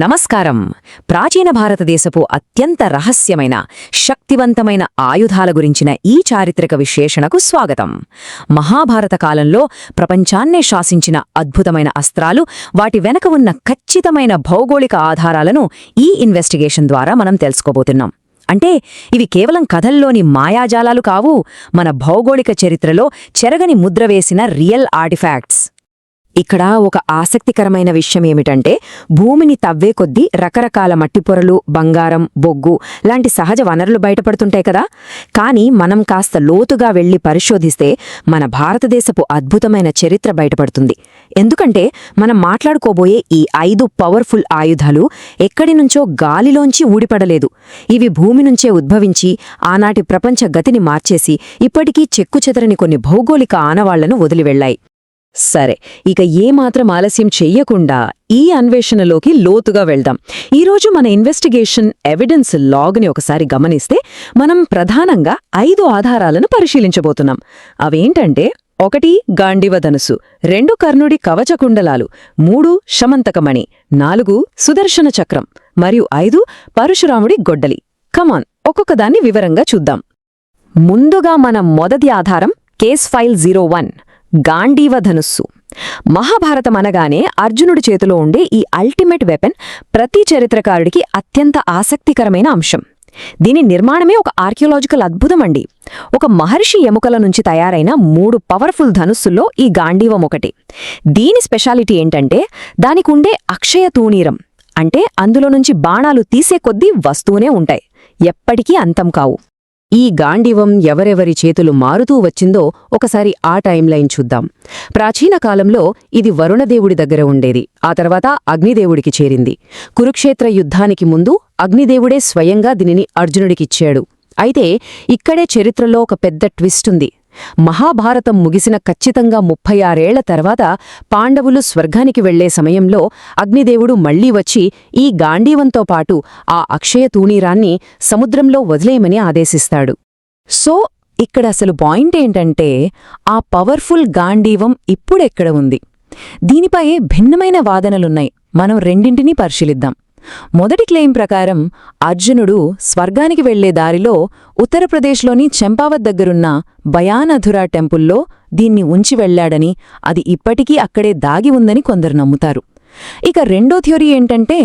నమస్కారం. ప్రాచీన భారతదేశపు అత్యంత రహస్యమైన శక్తివంతమైన ఆయుధాల గురించిన ఈ చారిత్రక విశ్లేషణకు స్వాగతం. మహాభారత కాలంలో ప్రపంచాన్నే శాసించిన అద్భుతమైన అస్త్రాలు, వాటి వెనక ఉన్న ఖచ్చితమైన భౌగోళిక ఆధారాలను ఈ ఇన్వెస్టిగేషన్ ద్వారా మనం తెలుసుకోబోతున్నాం. అంటే ఇవి కేవలం కథల్లోని మాయాజాలాలు కావు, మన భౌగోళిక చరిత్రలో చెరగని ముద్ర వేసిన రియల్ ఆర్టిఫాక్ట్స్. ఇక్కడ ఒక ఆసక్తికరమైన విషయమేమిటంటే, భూమిని తవ్వే కొద్దీ రకరకాల మట్టిపొరలు, బంగారం, బొగ్గు లాంటి సహజ వనరులు బయటపడుతుంటాయి కదా. కానీ మనం కాస్త లోతుగా వెళ్లి పరిశోధిస్తే మన భారతదేశపు అద్భుతమైన చరిత్ర బయటపడుతుంది. ఎందుకంటే మనం మాట్లాడుకోబోయే ఈ 5 పవర్ఫుల్ ఆయుధాలు ఎక్కడినుంచో గాలిలోంచి ఊడిపడలేదు. ఇవి భూమి నుంచే ఉద్భవించి ఆనాటి ప్రపంచ గతిని మార్చేసి ఇప్పటికీ చెక్కుచెదరని కొన్ని భౌగోళిక ఆనవాళ్లను వదిలివెళ్లాయి. సరే, ఇక ఏమాత్రం ఆలస్యం చెయ్యకుండా ఈ అన్వేషణలోకి లోతుగా వెళ్దాం. ఈరోజు మన ఇన్వెస్టిగేషన్ ఎవిడెన్స్ లాగ్ని ఒకసారి గమనిస్తే మనం ప్రధానంగా 5 ఆధారాలను పరిశీలించబోతున్నాం. అవేంటంటే, 1 గాండివ ధనుసు, 2 కర్ణుడి కవచకుండలాలు, 3 శమంతకమణి, 4 సుదర్శన చక్రం మరియు 5 పరశురాముడి గొడ్డలి. కమాన్, ఒక్కొక్కదాన్ని వివరంగా చూద్దాం. ముందుగా మన మొదటి ఆధారం కేస్ ఫైల్ 01 గాండీవ ధనుస్సు. మహాభారతం అనగానే అర్జునుడి చేతిలో ఉండే ఈ అల్టిమేట్ వెపన్ ప్రతి చరిత్రకారుడికి అత్యంత ఆసక్తికరమైన అంశం. దీని నిర్మాణమే ఒక ఆర్కియోలాజికల్ అద్భుతమండి. ఒక మహర్షి ఎముకల నుంచి తయారైన 3 పవర్ఫుల్ ధనుస్సుల్లో ఈ గాండీవం ఒకటి. దీని స్పెషాలిటీ ఏంటంటే, దానికుండే అక్షయ తూణీరం, అంటే అందులో నుంచి బాణాలు తీసే కొద్దీ వస్తూనే ఉంటాయి, ఎప్పటికీ అంతం కావు. ఈ గాండివం ఎవరెవరి చేతులు మారుతూ వచ్చిందో ఒకసారి ఆ టైంలైన్ చూద్దాం. ప్రాచీన కాలంలో ఇది వరుణదేవుడి దగ్గర ఉండేది. ఆ తర్వాత అగ్నిదేవుడికి చేరింది. కురుక్షేత్ర యుద్ధానికి ముందు అగ్నిదేవుడే స్వయంగా దీనిని అర్జునుడికిచ్చాడు. అయితే ఇక్కడే చరిత్రలో ఒక పెద్ద ట్విస్ట్ ఉంది. మహాభారతం ముగిసిన ఖచ్చితంగా 36 ఏళ్ల తర్వాత పాండవులు స్వర్గానికి వెళ్లే సమయంలో అగ్నిదేవుడు మళ్లీ వచ్చి ఈ గాండీవంతో పాటు ఆ అక్షయ తూణీరాన్ని సముద్రంలో వదిలేయమని ఆదేశిస్తాడు. సో ఇక్కడ అసలు పాయింట్ ఏంటంటే, ఆ పవర్ఫుల్ గాండీవం ఇప్పుడెక్కడ ఉంది? దీనిపై భిన్నమైన వాదనలున్నాయి. మనం రెండింటినీ పరిశీలిద్దాం. మొదటి క్లెయిమ్ ప్రకారం అర్జునుడు స్వర్గానికి వెళ్లే దారిలో ఉత్తరప్రదేశ్లోని చంపావత్ దగ్గరున్న బయానధురా టెంపుల్లో దీన్ని ఉంచి వెళ్లాడని, అది ఇప్పటికీ అక్కడే దాగి ఉందని కొందరు నమ్ముతారు. ఇక రెండో థ్యోరీ ఏంటంటే,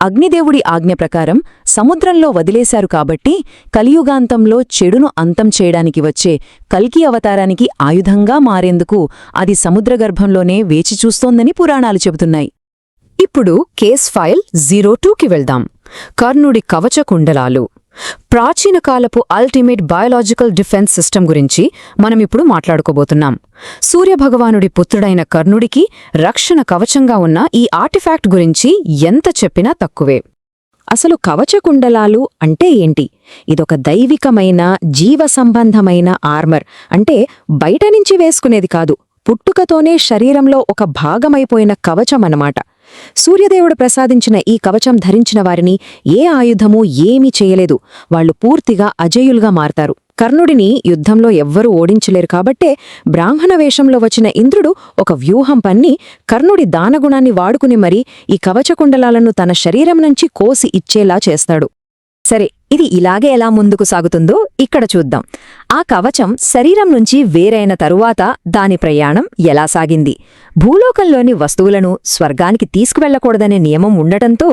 అగ్నిదేవుడి ఆజ్ఞ ప్రకారం సముద్రంలో వదిలేశారు కాబట్టి కలియుగాంతంలో చెడును అంతం చేయడానికి వచ్చే కల్కి అవతారానికి ఆయుధంగా మారేందుకు అది సముద్రగర్భంలోనే వేచి చూస్తోందని పురాణాలు చెబుతున్నాయి. ఇప్పుడు కేస్ ఫైల్ 02కి వెళ్దాం. కర్ణుడి కవచకుండలాలు. ప్రాచీన కాలపు అల్టిమేట్ బయోలాజికల్ డిఫెన్స్ సిస్టమ్ గురించి మనమిప్పుడు మాట్లాడుకోబోతున్నాం. సూర్యభగవానుడి పుత్రుడైన కర్ణుడికి రక్షణ కవచంగా ఉన్న ఈ ఆర్టిఫాక్ట్ గురించి ఎంత చెప్పినా తక్కువే. అసలు కవచకుండలాలు అంటే ఏంటి? ఇదొక దైవికమైన జీవసంబంధమైన ఆర్మర్. అంటే బయటనుంచి వేసుకునేది కాదు, పుట్టుకతోనే శరీరంలో ఒక భాగమైపోయిన కవచమన్నమాట. సూర్యదేవుడు ప్రసాదించిన ఈ కవచం ధరించిన వారిని ఏ ఆయుధమూ ఏమీ చేయలేదు. వాళ్లు పూర్తిగా అజేయులుగా మారతారు. కర్ణుడిని యుద్ధంలో ఎవ్వరూ ఓడించలేరు కాబట్టే బ్రాహ్మణ వేషంలో వచ్చిన ఇంద్రుడు ఒక వ్యూహం పన్ని కర్ణుడి దానగుణాన్ని వాడుకుని మరీ ఈ కవచకుండలాలను తన శరీరం నుంచి కోసి ఇచ్చేలా చేస్తాడు. సరే, ఇది ఇలాగే ఎలా ముందుకు సాగుతుందో ఇక్కడ చూద్దాం. ఆ కవచం శరీరం నుంచి వేరైన తరువాత దాని ప్రయాణం ఎలా సాగింది? భూలోకంలోని వస్తువులను స్వర్గానికి తీసుకువెళ్లకూడదనే నియమం ఉండటంతో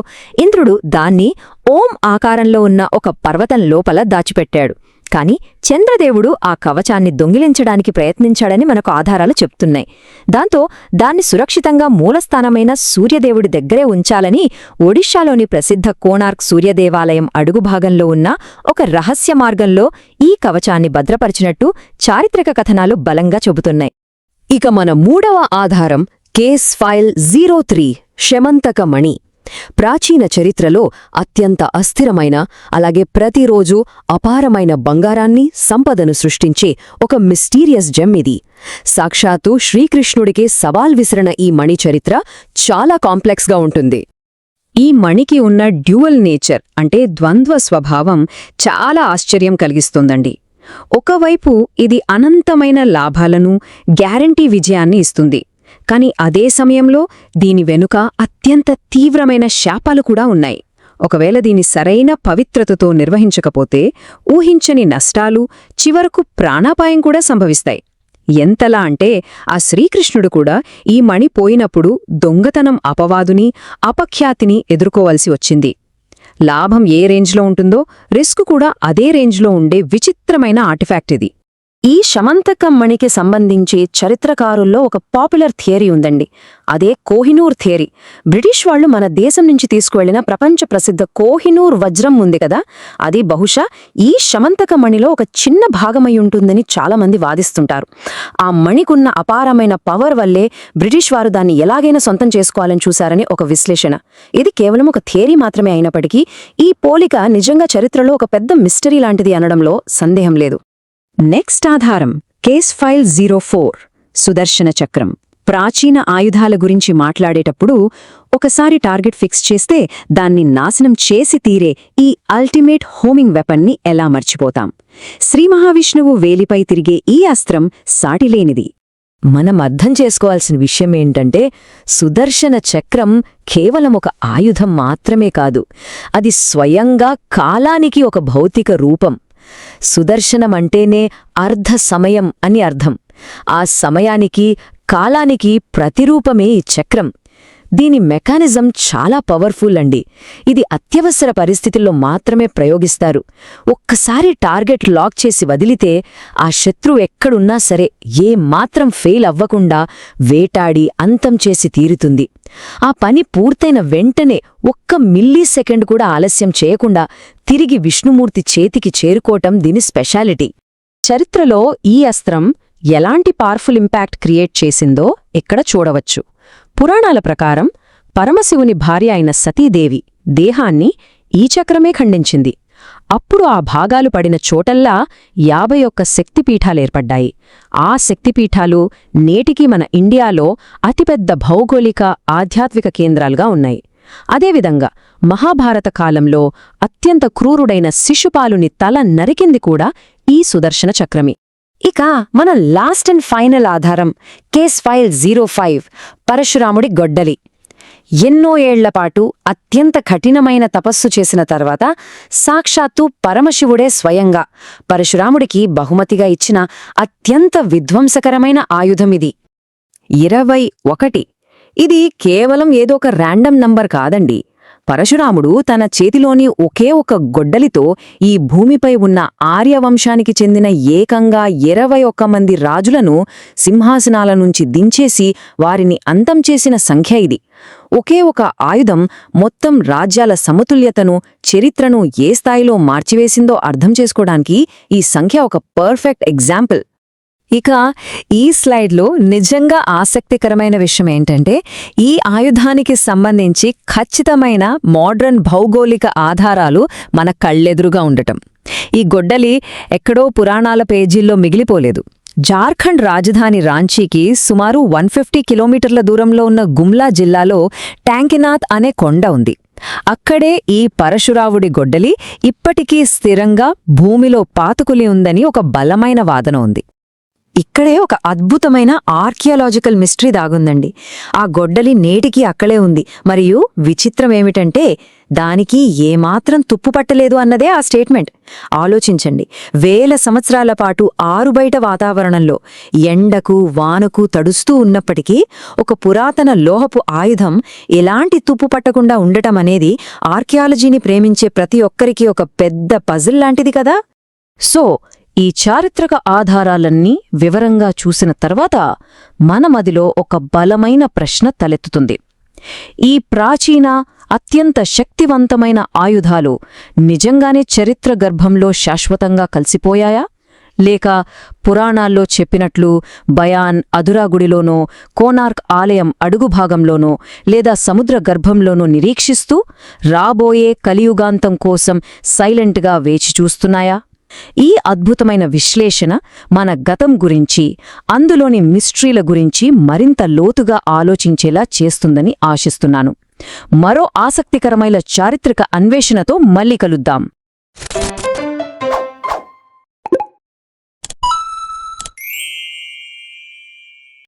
ఇంద్రుడు దాన్ని ఓం ఆకారంలో ఉన్న ఒక పర్వతం లోపల దాచిపెట్టాడు. కాని చంద్రదేవుడు ఆ కవచాన్ని దొంగిలించడానికి ప్రయత్నించాడని మనకు ఆధారాలు చెప్తున్నాయి. దాంతో దాన్ని సురక్షితంగా మూలస్థానమైన సూర్యదేవుడి దగ్గరే ఉంచాలని ఒడిషాలోని ప్రసిద్ధ కోణార్క్ సూర్యదేవాలయం అడుగుభాగంలో ఉన్న ఒక రహస్య మార్గంలో ఈ కవచాన్ని భద్రపరిచినట్టు చారిత్రక కథనాలు బలంగా చెబుతున్నాయి. ఇక మన మూడవ ఆధారం కేస్ ఫైల్ 03 శమంతకమణి. ప్రాచీన చరిత్రలో అత్యంత అస్థిరమైన, అలాగే ప్రతిరోజు అపారమైన బంగారాన్ని, సంపదను సృష్టించే ఒక మిస్టీరియస్ జెమ్ ఇది. సాక్షాత్తు శ్రీకృష్ణుడికే సవాల్ విసిరిన ఈ మణి చరిత్ర చాలా కాంప్లెక్స్గా ఉంటుంది. ఈ మణికి ఉన్న డ్యూయల్ నేచర్, అంటే ద్వంద్వ స్వభావం, చాలా ఆశ్చర్యం కలిగిస్తుందండి. ఒకవైపు ఇది అనంతమైన లాభాలను, గ్యారంటీ విజయాన్ని ఇస్తుంది. కాని అదే సమయంలో దీని వెనుక అత్యంత తీవ్రమైన శాపాలు కూడా ఉన్నాయి. ఒకవేళ దీని సరైన పవిత్రతతో నిర్వహించకపోతే ఊహించని నష్టాలు, చివరకు ప్రాణాపాయం కూడా సంభవిస్తాయి. ఎంతలా అంటే ఆ శ్రీకృష్ణుడు కూడా ఈ మణి పోయినప్పుడు దొంగతనం అపవాదుని, అపఖ్యాతిని ఎదుర్కోవలసి వచ్చింది. లాభం ఏ రేంజ్లో ఉంటుందో రిస్క్ కూడా అదే రేంజ్లో ఉండే విచిత్రమైన ఆర్టిఫాక్ట్ ఇది. ఈ శమంతకం మణికి సంబంధించి చరిత్రకారుల్లో ఒక పాపులర్ థియరీ ఉందండి. అదే కోహినూర్ థియరీ. బ్రిటిష్ వాళ్లు మన దేశం నుంచి తీసుకువెళ్లిన ప్రపంచ ప్రసిద్ధ కోహినూర్ వజ్రం ఉంది కదా, అది బహుశా ఈ శమంతక మణిలో ఒక చిన్న భాగమై ఉంటుందని చాలామంది వాదిస్తుంటారు. ఆ మణికున్న అపారమైన పవర్ వల్లే బ్రిటిష్ వారు దాన్ని ఎలాగైనా సొంతం చేసుకోవాలని చూశారని ఒక విశ్లేషణ. ఇది కేవలం ఒక థియరీ మాత్రమే అయినప్పటికీ ఈ పోలిక నిజంగా చరిత్రలో ఒక పెద్ద మిస్టరీ లాంటిది అనడంలో సందేహం లేదు. నెక్స్ట్ ఆధారం కేస్ ఫైల్ 04 సుదర్శన చక్రం. ప్రాచీన ఆయుధాల గురించి మాట్లాడేటప్పుడు ఒకసారి టార్గెట్ ఫిక్స్ చేస్తే దాన్ని నాశనం చేసి తీరే ఈ అల్టిమేట్ హోమింగ్ వెపన్ని ఎలా మర్చిపోతాం? శ్రీ మహావిష్ణువు వేలిపై తిరిగే ఈ అస్త్రం సాటిలేనిది. మనం అర్థం చేసుకోవాల్సిన విషయమేంటంటే సుదర్శన చక్రం కేవలం ఒక ఆయుధం మాత్రమే కాదు, అది స్వయంగా కాలానికి ఒక భౌతిక రూపం. సుదర్శనమంటేనే అర్ధ సమయం అని అర్థం. ఆ సమయానికి, కాలానికి ప్రతిరూపమే ఈ చక్రం. దీని మెకానిజం చాలా పవర్ఫుల్ అండి. ఇది అత్యవసర పరిస్థితుల్లో మాత్రమే ప్రయోగిస్తారు. ఒక్కసారి టార్గెట్ లాక్ చేసి వదిలితే ఆ శత్రువు ఎక్కడున్నా సరే ఏ మాత్రం ఫెయిల్ అవ్వకుండా వేటాడి అంతం చేసి తీరుతుంది. ఆ పని పూర్తయిన వెంటనే ఒక్క మిల్లీ సెకండ్ కూడా ఆలస్యం చేయకుండా తిరిగి విష్ణుమూర్తి చేతికి చేరుకోవటం దీని స్పెషాలిటీ. చరిత్రలో ఈ అస్త్రం ఎలాంటి పవర్ఫుల్ ఇంపాక్ట్ క్రియేట్ చేసిందో ఇక్కడ చూడవచ్చు. పురాణాల ప్రకారం పరమశివుని భార్య అయిన సతీదేవి దేహాన్ని ఈ చక్రమే ఖండించింది. అప్పుడు ఆ భాగాలు పడిన చోటల్లా 51 శక్తిపీఠాలేర్పడ్డాయి. ఆ శక్తిపీఠాలు నేటికీ మన ఇండియాలో అతిపెద్ద భౌగోళిక, ఆధ్యాత్మిక కేంద్రాలుగా ఉన్నాయి. అదేవిధంగా మహాభారత కాలంలో అత్యంత క్రూరుడైన శిశుపాలుని తల నరికింది కూడా ఈ సుదర్శన చక్రమే. ఇక మన లాస్ట్ అండ్ ఫైనల్ ఆధారం కేస్ ఫైల్ 05 పరశురాముడి గొడ్డలి. ఎన్నో ఏళ్లపాటు అత్యంత కఠినమైన తపస్సు చేసిన తర్వాత సాక్షాత్తు పరమశివుడే స్వయంగా పరశురాముడికి బహుమతిగా ఇచ్చిన అత్యంత విధ్వంసకరమైన ఆయుధమిది. 21. ఇది కేవలం ఏదో ఒక ర్యాండమ్ నంబర్ కాదండి. పరశురాముడు తన చేతిలోని ఒకే ఒక గొడ్డలితో ఈ భూమిపై ఉన్న ఆర్యవంశానికి చెందిన ఏకంగా 21 మంది రాజులను సింహాసనాల నుంచి దించేసి వారిని అంతం చేసిన సంఖ్య ఇది. ఒకే ఒక ఆయుధం మొత్తం రాజ్యాల సమతుల్యతను, చరిత్రను ఏ స్థాయిలో మార్చివేసిందో అర్థం చేసుకోవడానికి ఈ సంఖ్య ఒక పర్ఫెక్ట్ ఎగ్జాంపుల్. ఇక ఈ స్లైడ్లో నిజంగా ఆసక్తికరమైన విషయం ఏంటంటే ఈ ఆయుధానికి సంబంధించి ఖచ్చితమైన మోడ్రన్ భౌగోళిక ఆధారాలు మన కళ్ళెదురుగా ఉండటం. ఈ గొడ్డలి ఎక్కడో పురాణాల పేజీల్లో మిగిలిపోలేదు. జార్ఖండ్ రాజధాని రాంచీకి సుమారు 150 కిలోమీటర్ల దూరంలో ఉన్న గుమ్లా జిల్లాలో ట్యాంకినాథ్ అనే కొండ ఉంది. అక్కడే ఈ పరశురావుడి గొడ్డలి ఇప్పటికీ స్థిరంగా భూమిలో పాతుకులి ఉందని ఒక బలమైన వాదన ఉంది. ఇక్కడే ఒక అద్భుతమైన ఆర్కియాలజికల్ మిస్టరీ దాగుందండి. ఆ గొడ్డలి నేటికీ అక్కడే ఉంది. మరియు విచిత్రమేమిటంటే దానికి ఏమాత్రం తుప్పు పట్టలేదు అన్నదే ఆ స్టేట్మెంట్. ఆలోచించండి, వేల సంవత్సరాల పాటు ఆరుబయట వాతావరణంలో ఎండకు, వానకు తడుస్తూ ఉన్నప్పటికీ ఒక పురాతన లోహపు ఆయుధం ఎలాంటి తుప్పు పట్టకుండా ఉండటం అనేది ఆర్కియాలజీని ప్రేమించే ప్రతి ఒక్కరికి ఒక పెద్ద పజిల్ లాంటిది కదా. సో ఈ చారిత్రక ఆధారాలన్నీ వివరంగా చూసిన తర్వాత మన మదిలో ఒక బలమైన ప్రశ్న తలెత్తుతుంది. ఈ ప్రాచీన, అత్యంత శక్తివంతమైన ఆయుధాలు నిజంగానే చరిత్ర గర్భంలో శాశ్వతంగా కలిసిపోయాయా? లేక పురాణాల్లో చెప్పినట్లు బయాన్, అదురాగుడిలోనో, కోనార్క్ ఆలయం అడుగుభాగంలోనో లేదా సముద్ర గర్భంలోనో నిరీక్షిస్తూ రాబోయే కలియుగాంతం కోసం సైలెంట్గా వేచి చూస్తున్నాయా? ఈ అద్భుతమైన విశ్లేషణ మన గతం గురించి, అందులోని మిస్టరీల గురించి మరింత లోతుగా ఆలోచించేలా చేస్తుందని ఆశిస్తున్నాను. మరో ఆసక్తికరమైన చారిత్రక అన్వేషణతో మళ్ళీ కలుద్దాం.